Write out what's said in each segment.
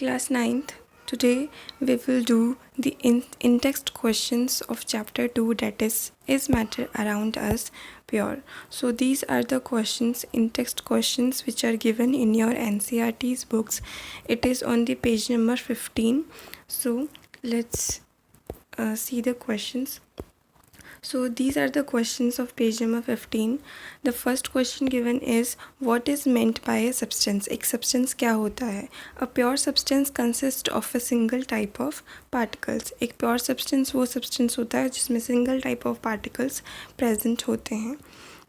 Class 9th. Today we will do the in-text questions of chapter 2, that is matter around us pure? So these are the questions, in-text questions, which are given in your NCERT's books. It is on the page number 15. So let's see the questions. So these are the questions of page number 15. The first question given is, what is meant by a substance? एक substance क्या होता है? A pure substance consists of a single type of particles. एक pure substance वो substance होता है जिसमें single type of particles present होते हैं.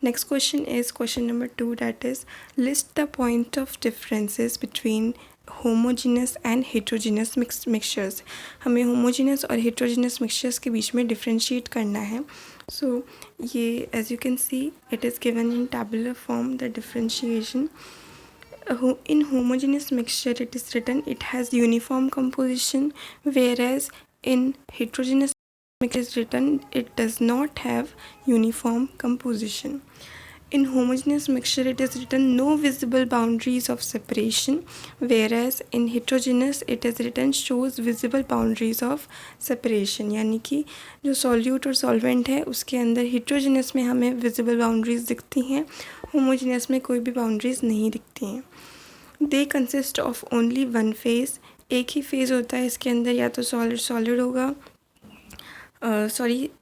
Next question is question number 2, that is, list the point of differences between homogeneous and heterogeneous mixtures. हमें homogeneous और heterogeneous mixtures के बीच में डिफ्रेंशिएट करना है. सो ये as you can see it is given in tabular form the differentiation. In homogeneous mixture it is written it has uniform composition, whereas in heterogeneous mixture it is written it does not have uniform composition. In homogeneous mixture it is written no visible boundaries of separation, whereas in heterogeneous it is written shows visible boundaries of separation. यानी कि जो solute और solvent है उसके अंदर heterogeneous में हमें visible boundaries दिखती हैं, homogeneous में कोई भी boundaries नहीं दिखती हैं. They consist of only one phase. एक ही फेज़ होता है इसके अंदर, या तो सॉलिड होगा,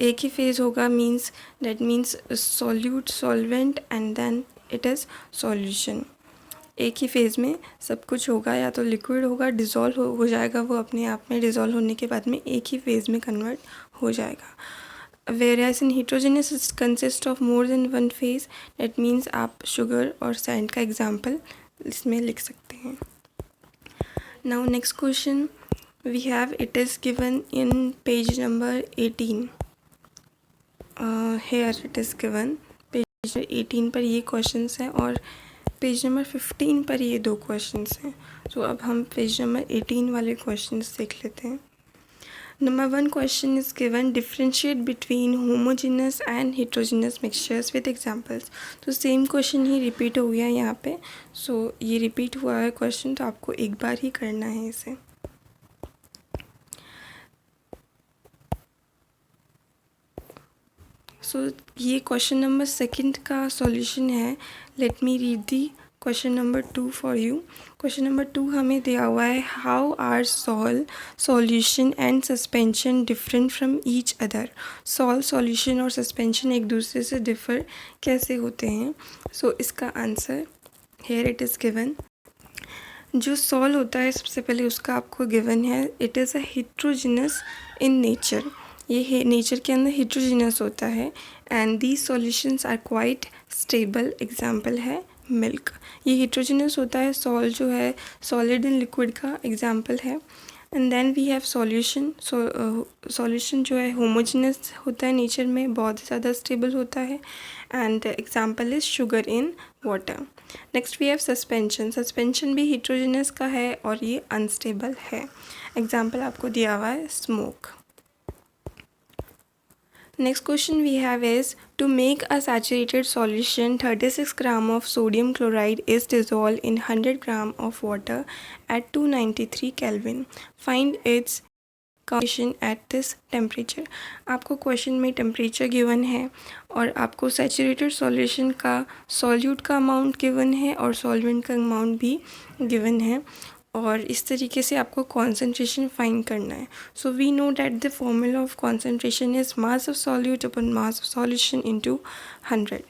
एक ही फेज़ होगा, means solute, solvent and then it is solution. एक ही फेज़ में सब कुछ होगा, या तो लिक्विड होगा, डिज़ोल्व हो जाएगा, वो अपने आप में डिज़ोल्व होने के बाद में एक ही फेज़ में कन्वर्ट हो जाएगा. Whereas in heterogeneous it consists of more than one phase. That means आप शुगर और सैंड का एग्जाम्पल इसमें लिख सकते हैं. Now next question we have, it is given in page number 18. Here it is given page 18 पर ये questions हैं और पेज नंबर 15 पर ये दो questions हैं. तो अब हम पेज नंबर 18 वाले questions देख लेते हैं. Number 1 question is given, differentiate between homogeneous and heterogeneous mixtures with examples. तो सेम क्वेश्चन ही रिपीट हो गया यहाँ पे. सो ये रिपीट हुआ है क्वेश्चन, तो आपको एक बार ही करना है इसे. सो ये क्वेश्चन नंबर 2 का सॉल्यूशन है. Let me read the question number 2 for you. Question number 2 हमें दिया हुआ है, how are solution and suspension different from each other. Solution और सस्पेंशन एक दूसरे से डिफ़र कैसे होते हैं. सो इसका answer here it is given. जो सॉल होता है सबसे पहले उसका आपको गिवन है, it is a heterogeneous in nature. ये नेचर के अंदर हेट्रोजीनस होता है. And these solutions are quite stable. Example है मिल्क. ये हेट्रोजीनस होता है. सॉल जो है सॉलिड इन लिक्विड का एग्जाम्पल है. And then we have solution. Solution जो है होमोजीनस होता है नेचर में, बहुत ज़्यादा स्टेबल होता है. And example is sugar in water. Next we have suspension. Suspension भी हेट्रोजीनस का है और ये अनस्टेबल है. एग्जाम्पल आपको दिया हुआ है smoke. Next question we have is, to make a saturated solution 36 gram of sodium chloride is dissolved in 100 gram of water at 293 Kelvin. Find its concentration at this temperature. आपको question में temperature given है और आपको saturated solution का solute का amount given है और solvent का अमाउंट भी गिवन है, और इस तरीके से आपको कॉन्सेंट्रेशन फाइंड करना है. So we know that the formula of concentration is mass of solute upon mass of solution into 100.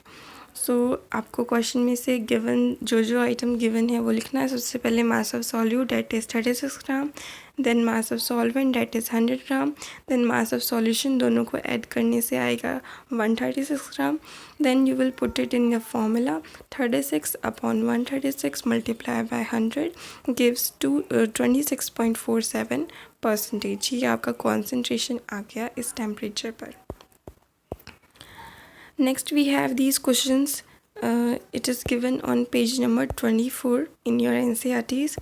So आपको क्वेश्चन में से गिवन जो आइटम गिवन है वो लिखना है. सबसे पहले mass of solute that is 36 gram, then mass of solvent that is 100 gram, then mass of solution, दोनों को ऐड करने से आएगा 136 gram. Then you will put it in your formula. 36 upon 136 multiply by 100 gives 26.47%. ये आपका concentration आ गया इस temperature पर. Next we have these questions. It is given on page number 24 in your NCERTs.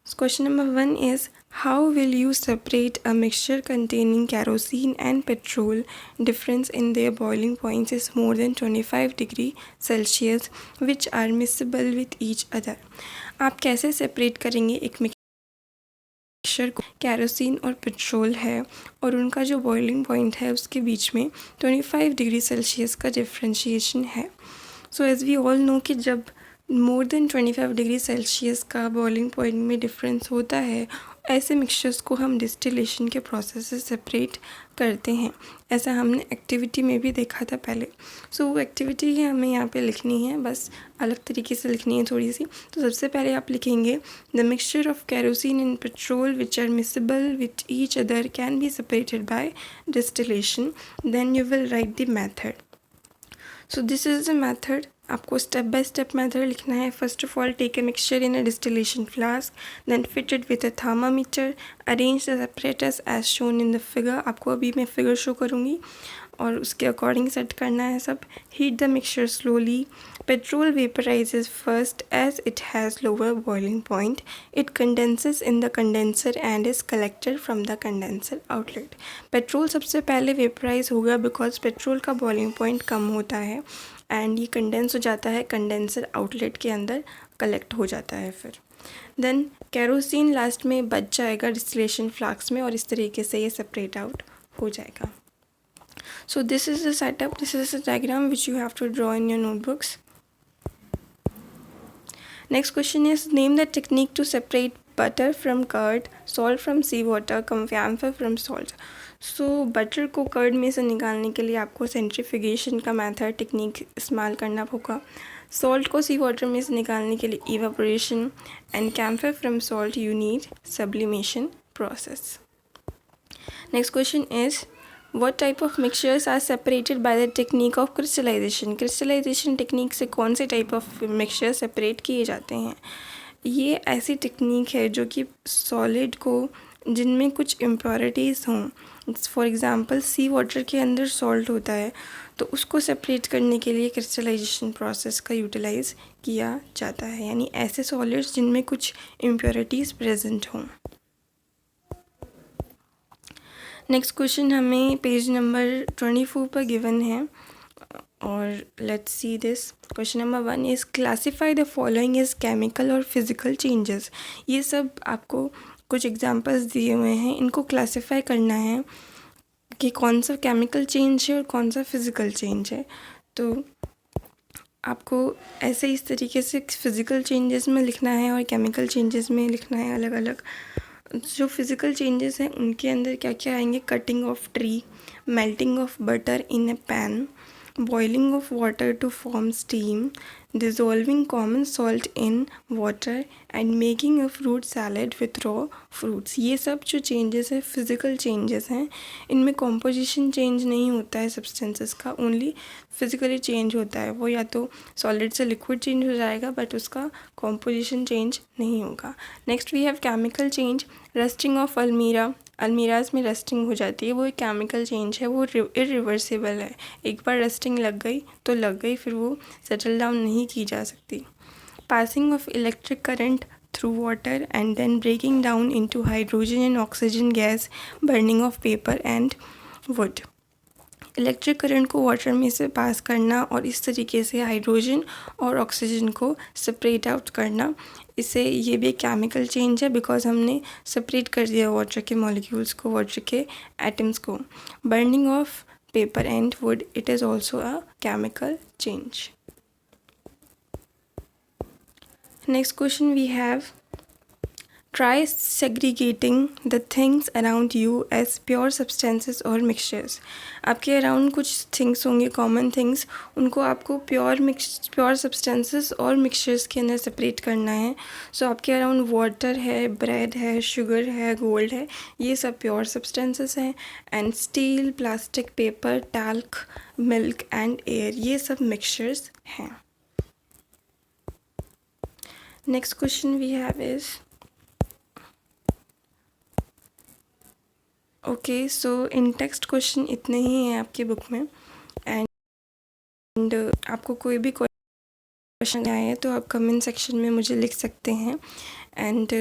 Question number 1 is, how will you separate a mixture containing kerosene and petrol? Difference in their boiling points is more than 25 degree Celsius, which are miscible with each other. आप कैसे separate करेंगे एक mixture को kerosene और petrol है और उनका जो बॉइलिंग पॉइंट है उसके बीच में 25 डिग्री सेल्सियस का डिफ्रेंशिएशन है। So as we all know कि जब मोर देन 25 डिग्री सेल्सियस का बॉइलिंग पॉइंट में डिफरेंस होता है, ऐसे मिक्सचर्स को हम डिस्टिलेशन के प्रोसेस से सेपरेट करते हैं। ऐसा हमने एक्टिविटी में भी देखा था पहले। सो वो एक्टिविटी ही हमें यहाँ पे लिखनी है, बस अलग तरीके से लिखनी है थोड़ी सी। तो सबसे पहले आप लिखेंगे the mixture of kerosene and petrol which are miscible with each other can be separated by distillation. Then you will write the method. So this is the method. आपको स्टेप बाय स्टेप मेथड लिखना है। First of all, take a mixture in a distillation flask, then fit it with a thermometer, arrange the separators as shown in the figure. आपको अभी मैं figure show करूँगी और उसके according set करना है सब। Heat the mixture slowly. Petrol vaporises first as it has lower boiling point. It condenses in the condenser and is collected from the condenser outlet. Petrol सबसे पहले वेपराइज होगा because petrol का boiling point कम होता है and ये condense हो जाता है कंडेंसर आउटलेट के अंदर, कलेक्ट हो जाता है फिर। देन केरोसिन लास्ट में बच जाएगा डिस्टिलेशन फ्लास्क में और इस तरीके से ये सेपरेट आउट हो जाएगा। So this is the setup, this is the diagram which you have to draw in your notebooks. Next question is, name the technique to separate butter from curd, salt from seawater, camphor from salt. So butter को curd में से निकालने के लिए आपको centrifugation का method technique इस्तेमाल करना होगा। सॉल्ट को सी वाटर में से निकालने के लिए evaporation and camphor from salt you need sublimation process. Next question is, what type of mixtures are separated by the technique of crystallization? crystallization technique से कौन से टाइप ऑफ मिक्सचर सेपरेट किए जाते हैं? ये ऐसी टेक्निक है जो कि सॉलिड को जिनमें कुछ इम्प्योरिटीज़ हों, फॉर एग्ज़ाम्पल सी वाटर के अंदर सॉल्ट होता है, तो उसको सेपरेट करने के लिए क्रिस्टलाइजेशन प्रोसेस का यूटिलाइज़ किया जाता है, यानी ऐसे सॉलिड्स जिनमें कुछ इम्प्योरिटीज़ प्रेजेंट हों। नेक्स्ट क्वेश्चन हमें पेज नंबर 24 पर गिवन है और let's see this. Question number 1 is, classify the following is chemical और फिज़िकल चेंजेस। ये सब आपको कुछ एग्जांपल्स दिए हुए हैं, इनको क्लासीफाई करना है कि कौन सा केमिकल चेंज है और कौन सा फिज़िकल चेंज है। तो आपको ऐसे इस तरीके से फिज़िकल चेंजेस में लिखना है और केमिकल चेंजेस में लिखना है अलग अलग। जो फिज़िकल चेंजेस हैं उनके अंदर क्या क्या आएंगे? Cutting of tree, melting of butter in a pan, boiling of water to form steam, dissolving common salt in water and making a fruit salad with raw fruits. ये सब जो चेंजेस है फिज़िकल चेंजेस हैं, इनमें composition change नहीं होता है substances का, ओनली फिज़िकली चेंज होता है। वो या तो सॉलिड से लिक्विड चेंज हो जाएगा बट उसका कॉम्पोजिशन चेंज नहीं होगा। Next we have chemical change, rusting of almirahs में रस्टिंग हो जाती है, वो एक केमिकल चेंज है, वो इरिवर्सिबल है। एक बार रस्टिंग लग गई तो लग गई, फिर वो सेटल डाउन नहीं की जा सकती। Passing of electric current through water and then breaking down into hydrogen and oxygen gas, burning of paper and wood. Electric current को वाटर में से पास करना और इस तरीके से हाइड्रोजन और ऑक्सीजन को सेपरेट आउट करना, इससे ये भी केमिकल चेंज है बिकॉज हमने सेपरेट कर दिया वाटर के मॉलिक्यूल्स को, वाटर के एटम्स को। Burning of paper and wood, it is also a chemical change. Next question we have, try segregating the things around you as pure substances or mixtures. आपके around कुछ things होंगे, common things, उनको आपको pure substances और mixtures के अंदर separate करना है। सो आपके अराउंड वाटर है, ब्रेड है, शुगर है, गोल्ड है, ये सब प्योर सब्सटेंसेस हैं। And steel, plastic, paper, talc, milk and air, ये सब मिक्सचर्स हैं। Next question we have is, okay so in text question इतने ही हैं आपकी बुक में। एंड आपको कोई भी क्वेश्चन आए तो आप कमेंट सेक्शन में मुझे लिख सकते हैं। एंड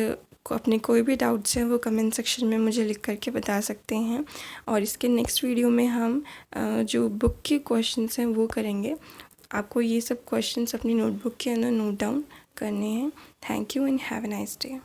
अपने कोई भी डाउट्स हैं वो कमेंट सेक्शन में मुझे लिख करके बता सकते हैं। और इसके नेक्स्ट वीडियो में हम जो बुक के क्वेश्चंस हैं वो करेंगे। आपको ये सब क्वेश्चंस अपनी नोटबुक के अंदर नोट डाउन करने हैं। Thank you and have a nice day.